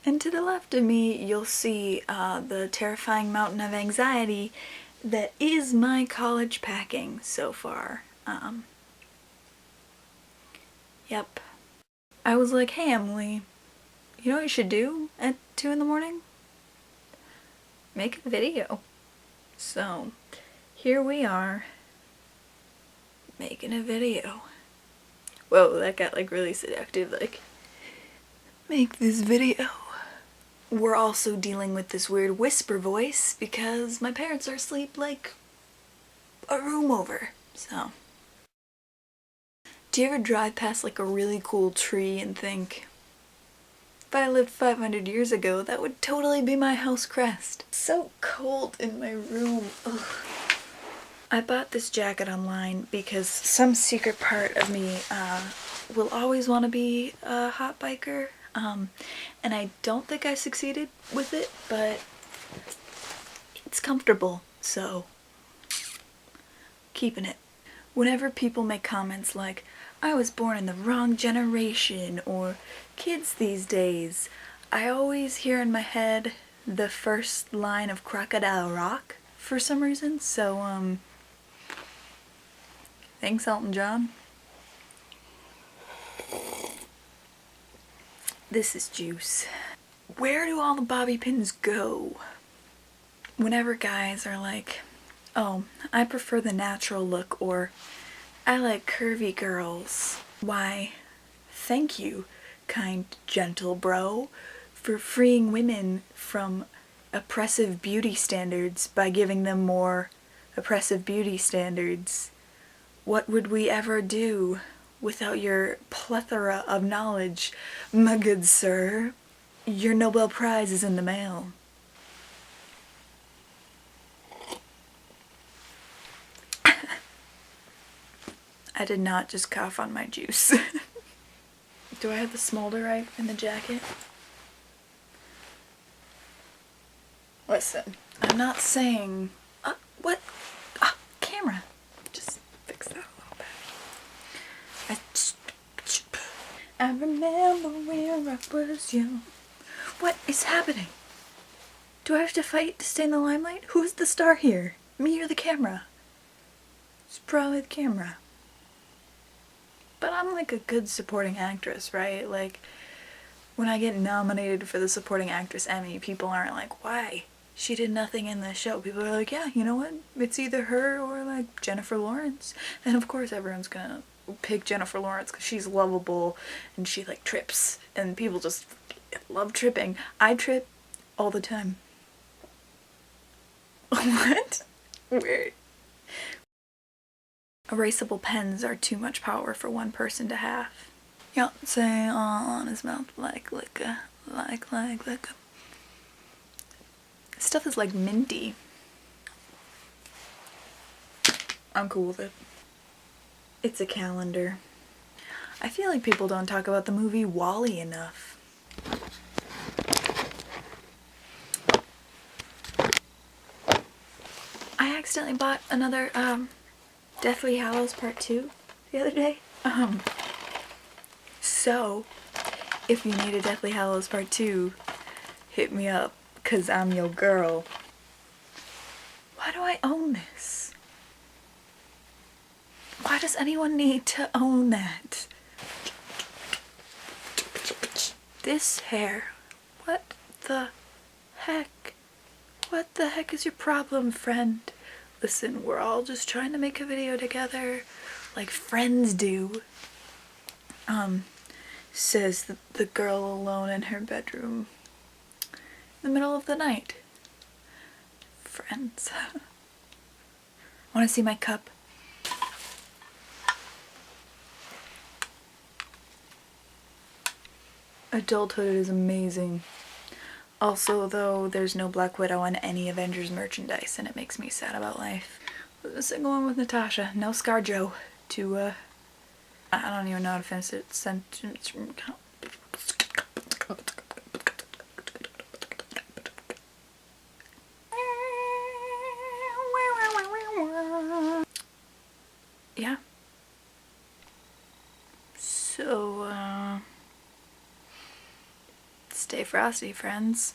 And to the left of me, you'll see the terrifying mountain of anxiety that is my college packing so far. Yep. I was like, hey Emily, you know what you should do at 2 in the morning? Make a video. So, here we are, making a video. Whoa, that got like really seductive, like, make this video. We're also dealing with this weird whisper voice because my parents are asleep like a room over, so. Do you ever drive past like a really cool tree and think, if I lived 500 years ago, that would totally be my house crest? It's so cold in my room. Ugh. I bought this jacket online because some secret part of me will always want to be a hot biker. And I don't think I succeeded with it, but it's comfortable, so keeping it. Whenever people make comments like, I was born in the wrong generation, or kids these days, I always hear in my head the first line of Crocodile Rock for some reason, so thanks Elton John. This is juice. Where do all the bobby pins go? Whenever guys are like, oh, I prefer the natural look, or I like curvy girls. Why, thank you, kind, gentle bro, for freeing women from oppressive beauty standards by giving them more oppressive beauty standards. What would we ever do without your plethora of knowledge, my good sir? Your Nobel Prize is in the mail. I did not just cough on my juice. Do I have the smolder right in the jacket? Listen, I'm not saying... what? Camera. Just fix that a little bit. I remember when I was young. What is happening? Do I have to fight to stay in the limelight? Who's the star here? Me or the camera? It's probably the camera. But I'm like a good supporting actress, right? Like, when I get nominated for the supporting actress Emmy, people aren't like, why? She did nothing in the show. People are like, yeah, you know what? It's either her or like Jennifer Lawrence. And of course everyone's gonna pick Jennifer Lawrence because she's lovable and she like trips. And people just love tripping. I trip all the time. What? Weird. Erasable pens are too much power for one person to have. Yup, say on his mouth like liquor, like liquor. Stuff is like minty. I'm cool with it. It's a calendar. I feel like people don't talk about the movie WALL-E enough. I accidentally bought another Deathly Hallows Part 2 the other day. So, if you need a Deathly Hallows Part 2, hit me up, cause I'm your girl. Why do I own this? Why does anyone need to own that? This hair. What the heck? What the heck is your problem, friend? Listen, we're all just trying to make a video together, like friends do. Says the girl alone in her bedroom in the middle of the night. Friends. Wanna see my cup? Adulthood is amazing. Also, though, there's no Black Widow on any Avengers merchandise, and it makes me sad about life. The single one with Natasha. No ScarJo to, I don't even know how to finish it. Sentence. Yeah. So, stay frosty, friends.